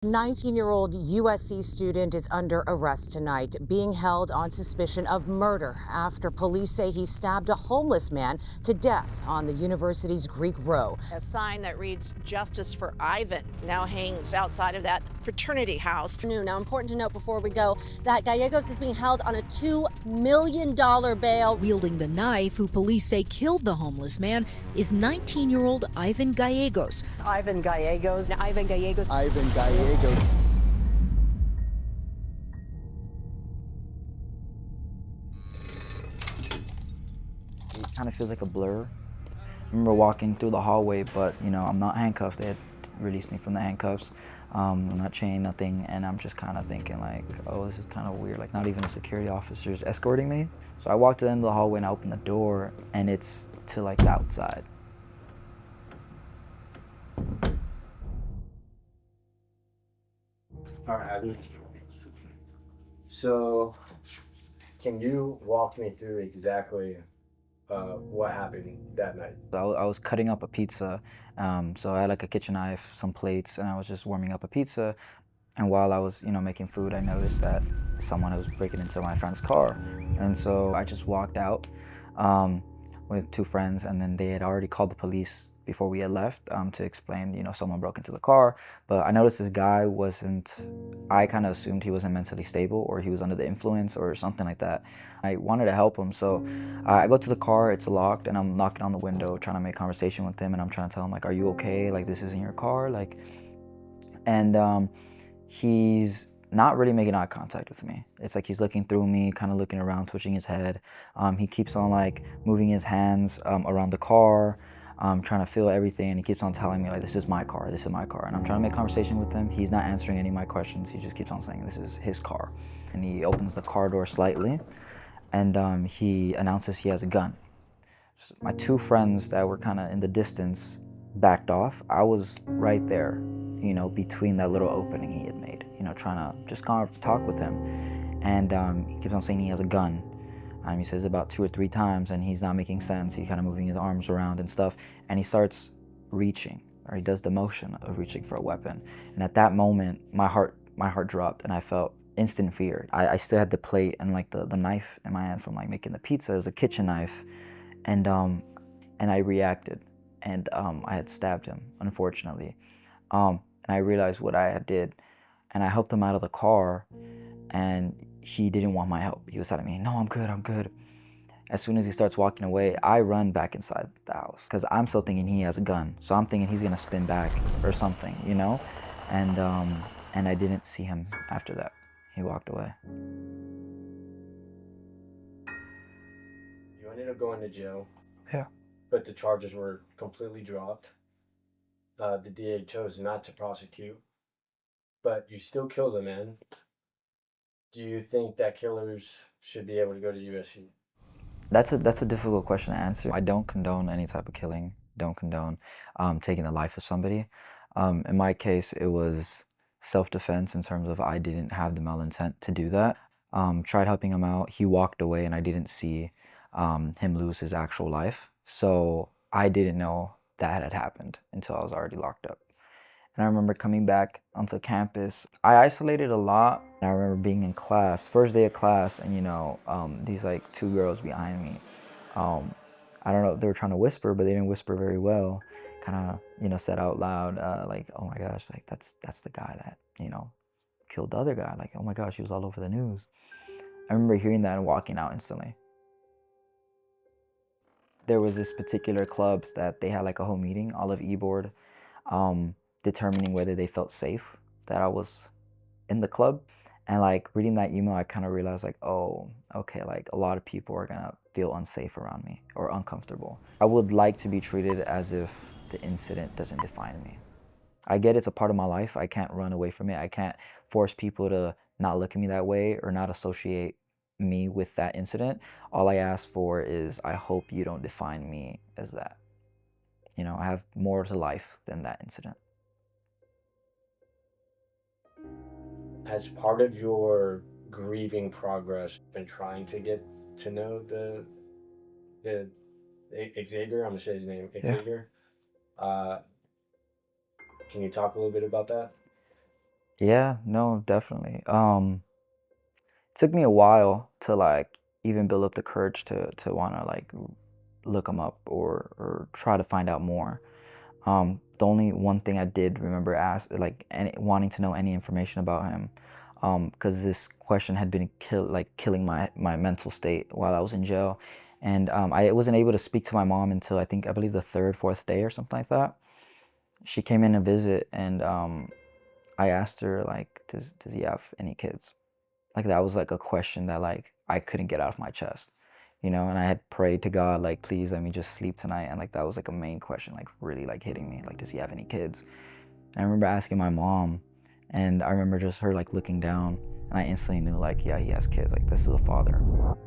19-year-old USC student is under arrest tonight, being held on suspicion of murder after police say he stabbed a homeless man to death on the university's Greek Row. A sign that reads "Justice for Ivan" now hangs outside of that fraternity house. Now, important to note before we go that Gallegos is being held on a $2 million bail. Wielding the knife, who police say killed the homeless man, is 19-year-old Ivan Gallegos. Ivan Gallegos. Ivan Gallegos. Ivan Gallegos. It kind of feels like a blur. I remember walking through the hallway, but I'm not handcuffed. They had released me from the handcuffs. I'm not chained, nothing, and I'm just kind of thinking like, oh, this is kind of weird. Like, not even a security officer is escorting me. So I walked to the end of the hallway and I opened the door, and it's to like the outside. All right, Abby. So, can you walk me through exactly what happened that night? I was cutting up a pizza, so I had like a kitchen knife, some plates, and I was just warming up a pizza. And while I was, making food, I noticed that someone was breaking into my friend's car. And so I just walked out with two friends, and then they had already called the police before we had left to explain, someone broke into the car. But I noticed this guy I kind of assumed he wasn't mentally stable, or he was under the influence or something like that. I wanted to help him, so I go to the car, it's locked, and I'm knocking on the window trying to make conversation with him, and I'm trying to tell him like, are you okay? Like, this isn't your car, like, and he's not really making eye contact with me. It's like he's looking through me, kind of looking around, twitching his head. He keeps on like moving his hands around the car, trying to feel everything, and he keeps on telling me like, this is my car, this is my car. And I'm trying to make conversation with him. He's not answering any of my questions. He just keeps on saying this is his car. And he opens the car door slightly, and he announces he has a gun. So my two friends that were kind of in the distance backed off. I was right there, between that little opening he had made, trying to just kind of talk with him. And he keeps on saying he has a gun. He says it about 2 or 3 times, and he's not making sense. He's kind of moving his arms around and stuff, and he starts reaching, or he does the motion of reaching for a weapon. And at that moment, my heart dropped, and I felt instant fear. I still had the plate and like the knife in my hand from like making the pizza. It was a kitchen knife, and I reacted, and I had stabbed him, unfortunately. And I realized what I had did, and I helped him out of the car, and he didn't want my help. He was telling me, no, I'm good, I'm good. As soon as he starts walking away, I run back inside the house, because I'm still thinking he has a gun. So I'm thinking he's gonna spin back or something, And I didn't see him after that. He walked away. You ended up going to jail. Yeah. But the charges were completely dropped. The DA chose not to prosecute, but you still killed a man. Do you think that killers should be able to go to USC? That's a difficult question to answer. I don't condone any type of killing. Don't condone taking the life of somebody. In my case, it was self-defense in terms of I didn't have the malintent to do that. Tried helping him out. He walked away, and I didn't see him lose his actual life. So I didn't know that had happened until I was already locked up. And I remember coming back onto campus. I isolated a lot. I remember being in class, first day of class, and these like 2 girls behind me. I don't know if they were trying to whisper, but they didn't whisper very well. Kind of, said out loud, like, oh my gosh, like that's the guy that, killed the other guy. Like, oh my gosh, he was all over the news. I remember hearing that and walking out instantly. There was this particular club that they had like a whole meeting, all of E-Board, determining whether they felt safe that I was in the club. And like reading that email, I kind of realized like, oh, okay, like a lot of people are gonna feel unsafe around me or uncomfortable. I would like to be treated as if the incident doesn't define me. I get it's a part of my life. I can't run away from it. I can't force people to not look at me that way or not associate me with that incident. All I ask for is I hope you don't define me as that. I have more to life than that incident. As part of your grieving progress, been trying to get to know the Xavier, I'm gonna say his name, Xavier. Can you talk a little bit about that? Yeah, no, definitely. It took me a while to like even build up the courage to want to like look him up or try to find out more. The only one thing I did remember wanting to know any information about him, because this question had been killing my mental state while I was in jail, and I wasn't able to speak to my mom until I believe the third, fourth day or something like that. She came in to visit, and I asked her like, does he have any kids? Like that was like a question that like I couldn't get out of my chest, and I had prayed to God like, please let me just sleep tonight, and like that was like a main question, like really like hitting me, like, does he have any kids? And I remember asking my mom, and I remember just her like looking down, and I instantly knew like, yeah, he has kids, like this is a father.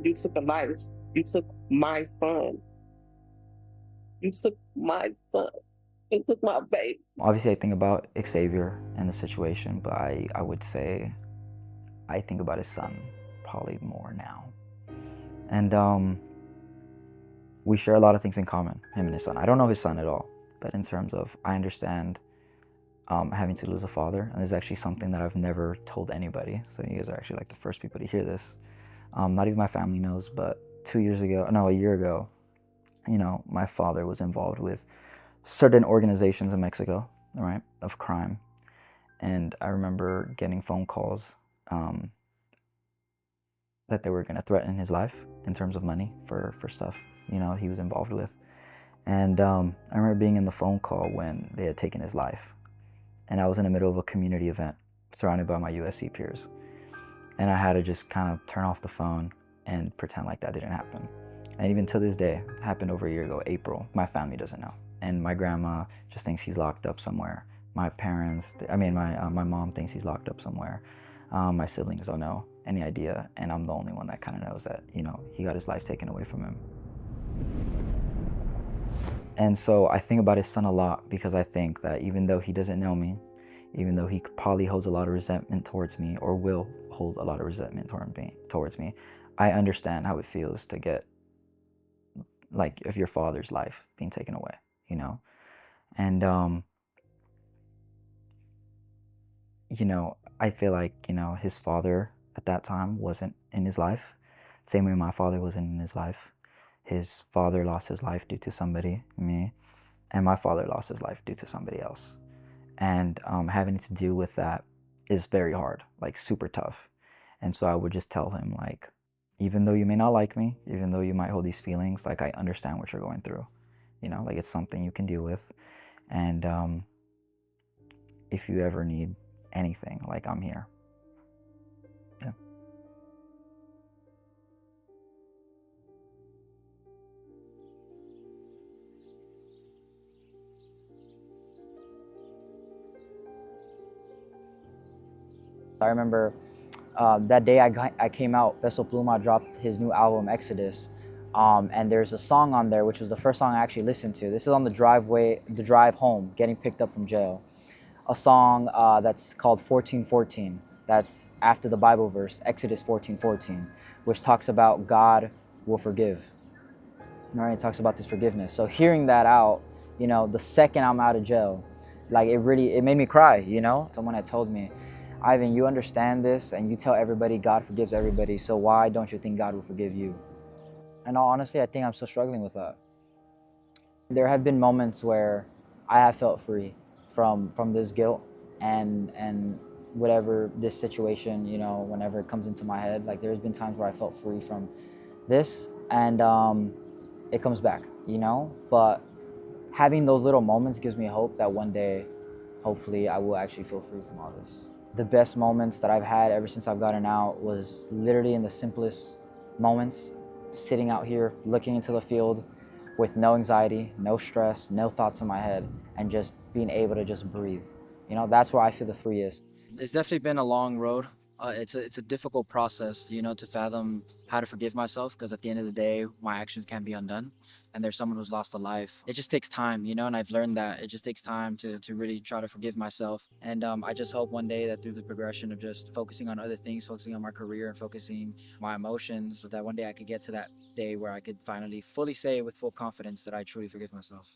You took a life. You took my son. You took my son. You took my baby. Obviously I think about Xavier and the situation, but I would say I think about his son probably more now. And we share a lot of things in common, him and his son. I don't know his son at all, but in terms of, I understand having to lose a father, and this is actually something that I've never told anybody, so you guys are actually like the first people to hear this. Not even my family knows, but a year ago, my father was involved with certain organizations in Mexico, right, of crime. And I remember getting phone calls that they were going to threaten his life in terms of money for stuff, he was involved with. And I remember being in the phone call when they had taken his life. And I was in the middle of a community event surrounded by my USC peers. And I had to just kind of turn off the phone and pretend like that didn't happen. And even to this day, it happened over a year ago, April, my family doesn't know. And my grandma just thinks he's locked up somewhere. My mom thinks he's locked up somewhere. My siblings don't know any idea, and I'm the only one that kind of knows that, he got his life taken away from him. And so I think about his son a lot, because I think that even though he doesn't know me, even though he probably holds a lot of resentment towards me, or will hold a lot of resentment towards me, I understand how it feels to get, like, if your father's life being taken away, And, I feel like, his father at that time wasn't in his life. Same way my father wasn't in his life. His father lost his life due to somebody, me, and my father lost his life due to somebody else. And having to deal with that is very hard, like super tough. And so I would just tell him, like, even though you may not like me, even though you might hold these feelings, like, I understand what you're going through. Like, it's something you can deal with. And if you ever need anything, like, I'm here. Yeah. I remember that day I came out, Peso Pluma dropped his new album, Exodus. And there's a song on there, which was the first song I actually listened to. This is on the drive home, getting picked up from jail. A song that's called 14:14. That's after the Bible verse, Exodus 14:14, which talks about God will forgive. All right, it talks about this forgiveness. So hearing that out, the second I'm out of jail, like it made me cry, Someone had told me, Ivan, you understand this and you tell everybody God forgives everybody, so why don't you think God will forgive you? And honestly, I think I'm still struggling with that. There have been moments where I have felt free from this guilt and whatever this situation, whenever it comes into my head. Like there's been times where I felt free from this, and it comes back, But having those little moments gives me hope that one day, hopefully, I will actually feel free from all this. The best moments that I've had ever since I've gotten out was literally in the simplest moments, sitting out here, looking into the field with no anxiety, no stress, no thoughts in my head, and just being able to just breathe. That's where I feel the freest. It's definitely been a long road. It's a difficult process, to fathom how to forgive myself, because at the end of the day, my actions can't be undone. And there's someone who's lost a life. It just takes time, and I've learned that it just takes time to really try to forgive myself. And I just hope one day that through the progression of just focusing on other things, focusing on my career and focusing my emotions, that one day I could get to that day where I could finally fully say with full confidence that I truly forgive myself.